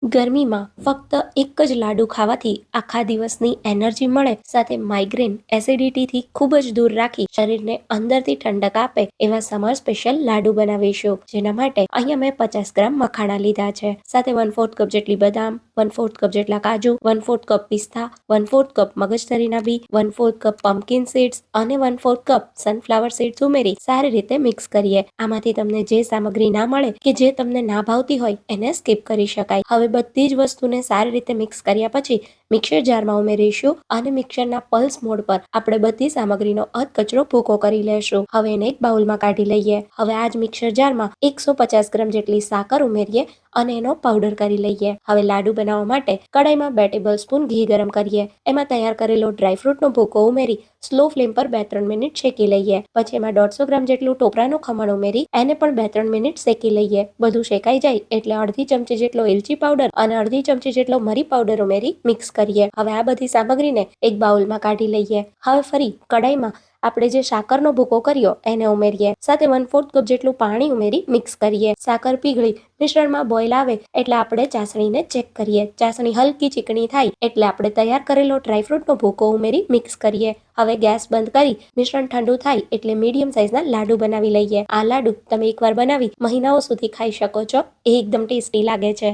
ગરમીમાં ફક્ત એક જ લાડુ ખાવાથી આખા દિવસની એનર્જી મળે, સાથે માઇગ્રેન, એસિડિટીથી ખૂબ જ દૂર રાખી શરીરને અંદરથી ઠંડક આપે એવા સમર સ્પેશિયલ લાડુ બનાવીશું. જેના માટે અહીંયા મેં 50 ગ્રામ મખાણા લીધા છે, સાથે 1/4 કપ જેટલી બદામ, 1/4 કપ જેટલા કાજુ, 1/4 કપ પિસ્તા, 1/4 કપ મગજતરીના બી, 1/4 કપ પમ્પકિન સીડ્સ અને 1/4 કપ સનફ્લાવર સીડ્સ ઉમેરી સારી રીતે મિક્સ કરીએ. આમાંથી તમને જે સામગ્રી ના મળે કે જે તમને ના ભાવતી હોય એને સ્કીપ કરી શકાય. હવે બધી જ વસ્તુને સારી રીતે મિક્સ કર્યા પછી મિક્સર જારમાં ઉમેરીશું અને મિક્સરના પલ્સ મોડ પર આપણે બધી સામગ્રીનો અધકચરો ભૂકો કરી લેશું. હવે એને એક બાઉલમાં કાઢી લઈએ. હવે આ જ મિક્સર જારમાં 150 ગ્રામ જેટલી સાકર ઉમેરીએ અને એનો પાવડર કરી લઈએ. હવે લાડુ બનાવવા માટે કડાઈમાં 2 ટેબલ સ્પૂન ઘી ગરમ કરીએ. એમાં તૈયાર કરેલો ડ્રાયફ્રૂટનો ભૂકો ઉમેરી સ્લો ફ્લેમ પર 2-3 મિનિટ શેકી લઈએ. પછી એમાં 150 ગ્રામ જેટલું ટોપરાનું ખમણ ઉમેરી એને પણ 2-3 મિનિટ શેકી લઈએ. બધું શેકાઈ જાય એટલે અડધી ચમચી જેટલો એલચી પાવડર અને અડધી ચમચી જેટલો મરી પાવડર ઉમેરી મિક્સ કરીએ. હવે આ બધી સામગ્રીને એક બાઉલમાં કાઢી લઈએ. હવે ફરી કડાઈમાં આપણે જે સાકરનો ભૂકો કર્યો એને ઉમેરીએ, સાથે 1/4 કપ જેટલું પાણી ઉમેરી મિક્સ કરીએ. સાકર પીગળી મિશ્રણમાં બોઇલ આવે એટલે આપણે ચાસણીને ચેક કરીએ. ચાસણી હલકી ચીકણી થાય એટલે આપણે તૈયાર કરેલો ડ્રાયફ્રૂટનો ભૂકો ઉમેરી મિક્સ કરીએ. હવે ગેસ બંધ કરી મિશ્રણ ઠંડુ થાય એટલે મીડિયમ સાઇઝના લાડુ બનાવી લઈએ. આ લાડુ તમે એકવાર બનાવી મહિનાઓ સુધી ખાઈ શકો છો. એ એકદમ ટેસ્ટી લાગે છે.